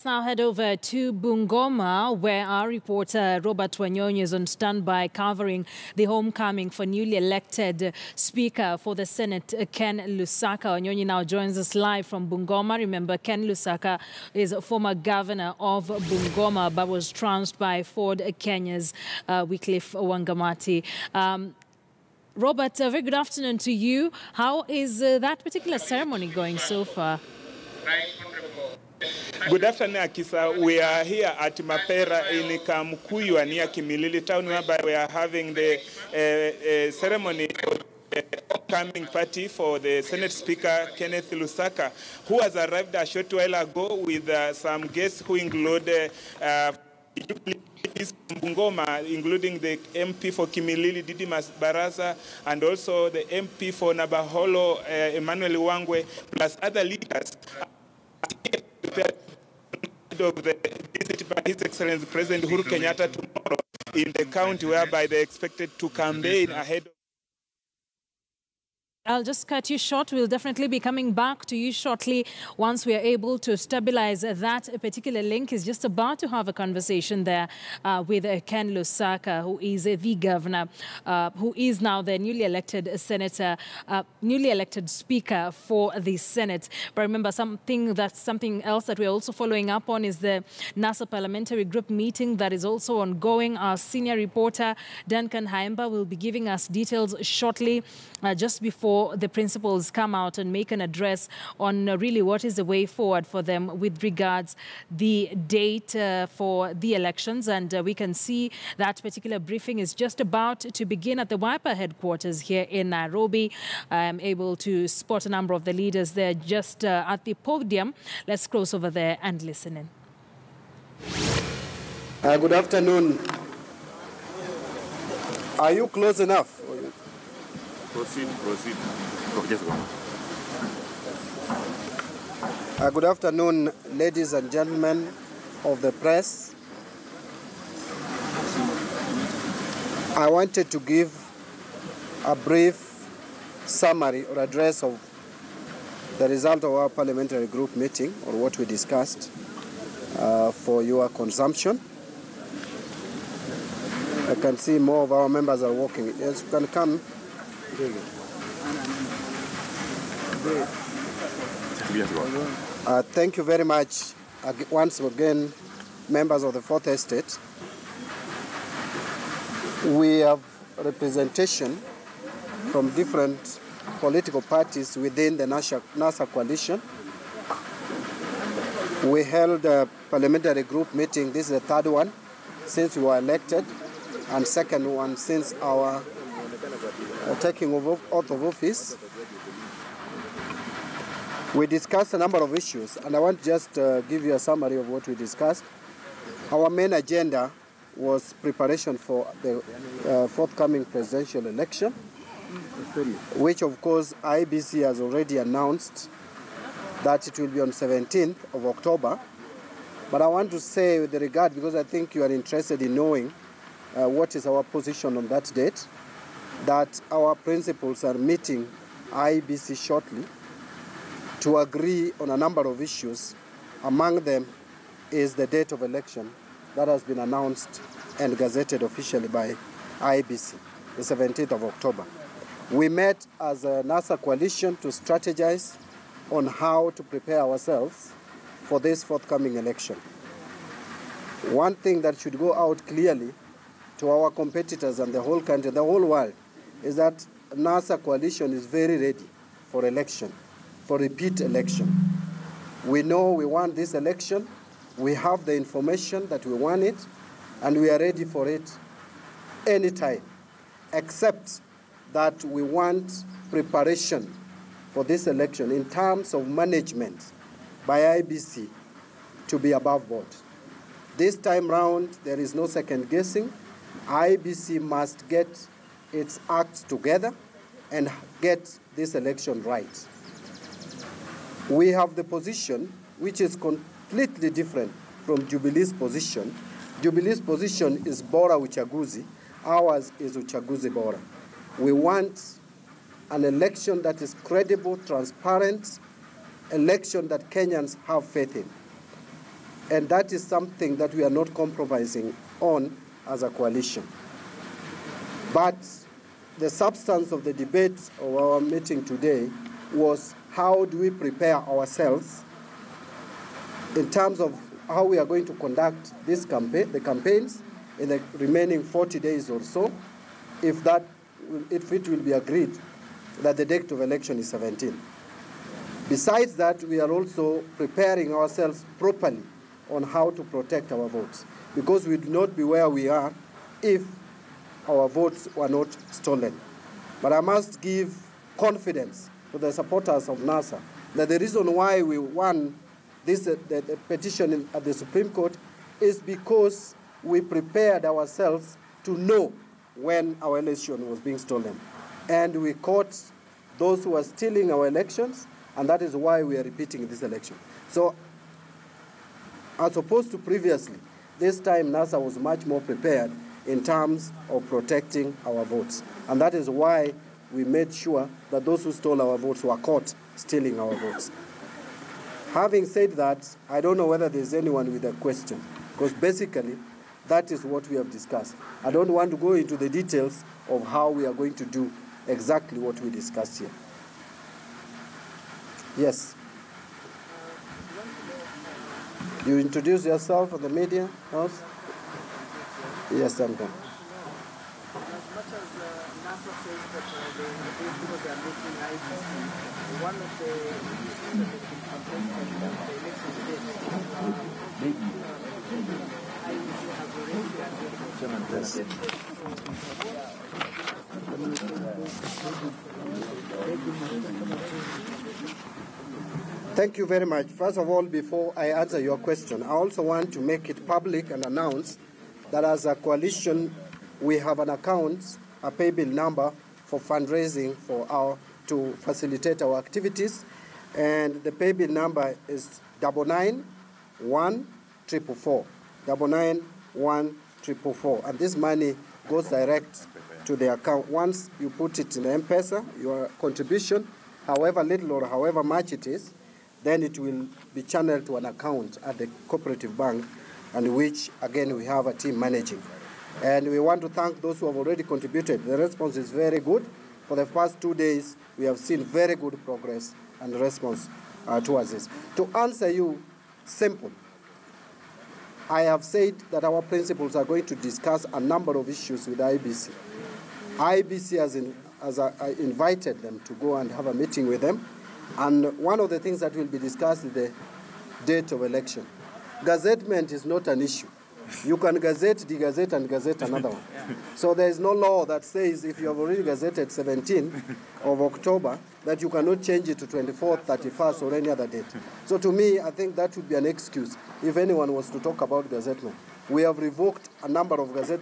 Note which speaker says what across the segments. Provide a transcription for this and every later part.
Speaker 1: Now head over to Bungoma, where our reporter Robert Wanyonyi is on standby covering the homecoming for newly elected Speaker for the Senate, Ken Lusaka. Wanyonyi now joins us live from Bungoma. Remember, Ken Lusaka is a former governor of Bungoma, but was trounced by Ford Kenya's Wycliffe Wangamati. Robert, very good afternoon to you. How is that particular ceremony going so far?
Speaker 2: Good afternoon, Akisa. We are here at Mapera in Kamkuyu near Kimilili town, whereby we are having the ceremony for the upcoming party for the Senate Speaker, Kenneth Lusaka, who has arrived a short while ago with some guests who include Bungoma, including the MP for Kimilili, Didimas Baraza, and also the MP for Nabaholo, Emmanuel Wangwe, plus other leaders. Of the visit by His Excellency President Uhuru Kenyatta tomorrow in the county, whereby they expected to campaign ahead of.
Speaker 1: I'll just cut you short. We'll definitely be coming back to you shortly once we are able to stabilize that particular link. He's just about to have a conversation there with Ken Lusaka, who is the governor, who is now the newly elected senator, newly elected speaker for the Senate. But remember, something else that we're also following up on is the NASA Parliamentary Group meeting that is also ongoing. Our senior reporter, Duncan Haimba, will be giving us details shortly, just before the principals come out and make an address on really what is the way forward for them with regards the date for the elections. And we can see that particular briefing is just about to begin at the WIPA headquarters here in Nairobi. I'm able to spot a number of the leaders there just at the podium. Let's cross over there and listen in.
Speaker 3: Good afternoon. Are you close enough?
Speaker 4: Proceed.
Speaker 3: Good afternoon, ladies and gentlemen of the press. I wanted to give a brief summary or address of the result of our parliamentary group meeting, or what we discussed, for your consumption. I can see more of our members are walking. Yes, you can come. Thank you very much once again, members of the Fourth Estate. We have representation from different political parties within the NASA coalition. We held a parliamentary group meeting. This is the third one since we were elected, and second one since our taking oath of office. We discussed a number of issues, and I want to just give you a summary of what we discussed. Our main agenda was preparation for the forthcoming presidential election, which of course IEBC has already announced that it will be on 17th of October. But I want to say with regard, because I think you are interested in knowing what is our position on that date, that our principals are meeting IEBC shortly to agree on a number of issues. Among them is the date of election that has been announced and gazetted officially by IEBC, the 17th of October. We met as a NASA coalition to strategize on how to prepare ourselves for this forthcoming election. One thing that should go out clearly to our competitors and the whole country, the whole world, is that NASA coalition is very ready for election, for repeat election. We know we want this election, we have the information that we want it, and we are ready for it anytime, except that we want preparation for this election in terms of management by IEBC to be above board. This time round, there is no second guessing. IEBC must get its acts together and get this election right. We have the position which is completely different from Jubilee's position. Jubilee's position is Bora Uchaguzi. Ours is Uchaguzi Bora. We want an election that is credible, transparent, election that Kenyans have faith in. And that is something that we are not compromising on as a coalition. But the substance of the debate of our meeting today was how do we prepare ourselves in terms of how we are going to conduct this campaign, the campaigns in the remaining 40 days or so, if it will be agreed that the date of election is 17. Besides that, we are also preparing ourselves properly on how to protect our votes, because we do not be where we are if our votes were not stolen. But I must give confidence to the supporters of NASA that the reason why we won this the petition at the Supreme Court is because we prepared ourselves to know when our election was being stolen. And we caught those who were stealing our elections, and that is why we are repeating this election. So, as opposed to previously, this time NASA was much more prepared in terms of protecting our votes. And that is why we made sure that those who stole our votes were caught stealing our votes. Having said that, I don't know whether there's anyone with a question, because basically that is what we have discussed. I don't want to go into the details of how we are going to do exactly what we discussed here. Yes. You introduce yourself for the media house? Yes, I'm done.
Speaker 5: As much as NASA says that they are making IBC, one of the issues that has been contested is the election date. IBC has already
Speaker 3: Thank you very much. First of all, before I answer your question, I also want to make it public and announce that as a coalition, we have an account, a pay bill number for fundraising to facilitate our activities, and the pay bill number is 991-444, 991-444, and this money goes direct to the account. Once you put it in the M-Pesa, your contribution, however little or however much it is, then it will be channeled to an account at the cooperative bank, and which, again, we have a team managing. And we want to thank those who have already contributed. The response is very good. For the past 2 days, we have seen very good progress and response towards this. To answer you, simple. I have said that our principals are going to discuss a number of issues with IBC. IBC has invited them to go and have a meeting with them. And one of the things that will be discussed is the date of election. Gazettement is not an issue. You can gazette, de-gazette, and gazette another one. So there is no law that says if you have already gazetted 17th of October, that you cannot change it to 24th, 31st, or any other date. So to me, I think that would be an excuse if anyone was to talk about gazettement. We have revoked a number of gazette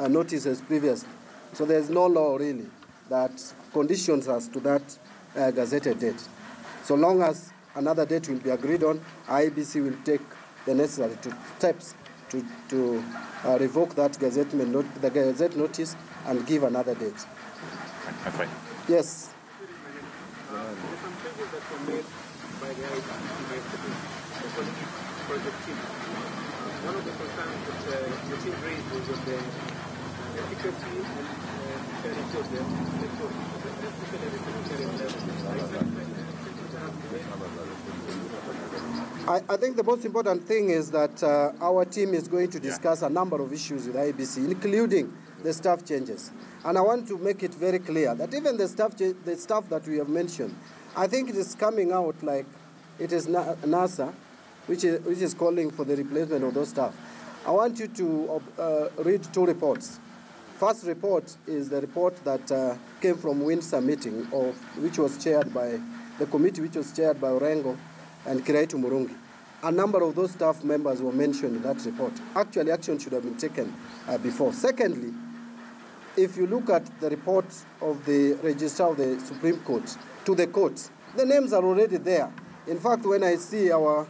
Speaker 3: notices previously. So there is no law really that conditions us to that gazetted date. So long as another date will be agreed on, IBC will take the necessary steps to revoke that gazette notice and give another date.
Speaker 4: Okay.
Speaker 3: Yes.
Speaker 5: There's some changes that were made by the IBC for the team. One of the concerns that the team raised was on the efficacy and fairness of the electoral, especially at the secretarial level.
Speaker 3: I think the most important thing is that our team is going to discuss a number of issues with IBC, including the staff changes. And I want to make it very clear that even the staff that we have mentioned, I think it is coming out like it is NASA, which is calling for the replacement of those staff. I want you to read two reports. First report is the report that came from Windsor meeting, which was chaired by the committee, which was chaired by Orengo and Kiraitu Murungi. A number of those staff members were mentioned in that report. Actually, action should have been taken before. Secondly, if you look at the report of the Registrar of the Supreme Court to the courts, the names are already there. In fact, when I see our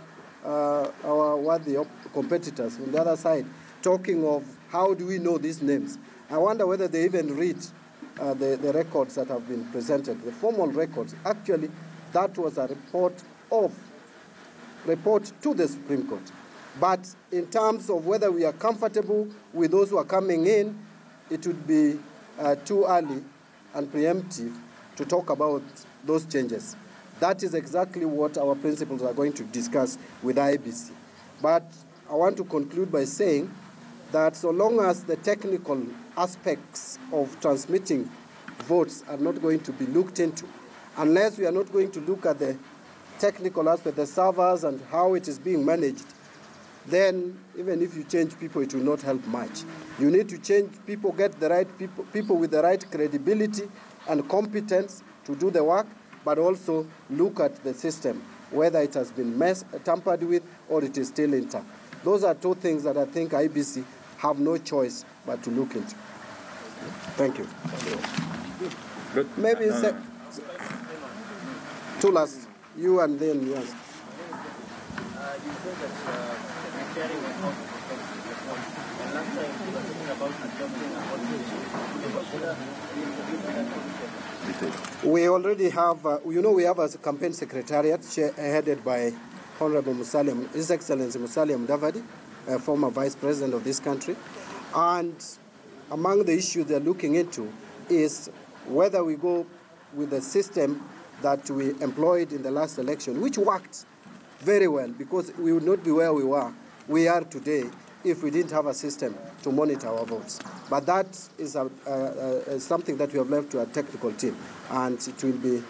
Speaker 3: worthy competitors on the other side talking of how do we know these names, I wonder whether they even read the records that have been presented, the formal records. Actually, that was a report to the Supreme Court. But in terms of whether we are comfortable with those who are coming in, it would be too early and preemptive to talk about those changes. That is exactly what our principals are going to discuss with IBC. But I want to conclude by saying that so long as the technical aspects of transmitting votes are not going to be looked into, unless we are not going to look at the technical aspect, the servers and how it is being managed, then even if you change people, it will not help much. You need to change people, get the right people with the right credibility and competence to do the work, but also look at the system, whether it has been tampered with or it is still intact. Those are two things that I think IBC have no choice but to look into. Thank you.
Speaker 4: Good.
Speaker 3: Maybe two last, you and then yours.
Speaker 5: You said that sharing and how to protect the phone. And last time you were talking about adopting a
Speaker 3: We already have, we have a campaign secretariat headed by Honorable His Excellency Musalia Mudavadi, former Vice President of this country. And among the issues they're looking into is whether we go with the system that we employed in the last election, which worked very well, because we would not be where we are today if we didn't have a system to monitor our votes. But that is something that we have left to our technical team, and it will be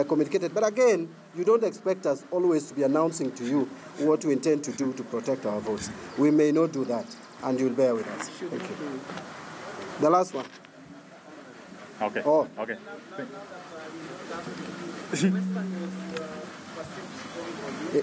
Speaker 3: communicated. But again, you don't expect us always to be announcing to you what we intend to do to protect our votes. We may not do that, and you'll bear with us. Thank you. The last one.
Speaker 4: Okay.
Speaker 3: Oh.
Speaker 4: Okay.
Speaker 3: Yeah.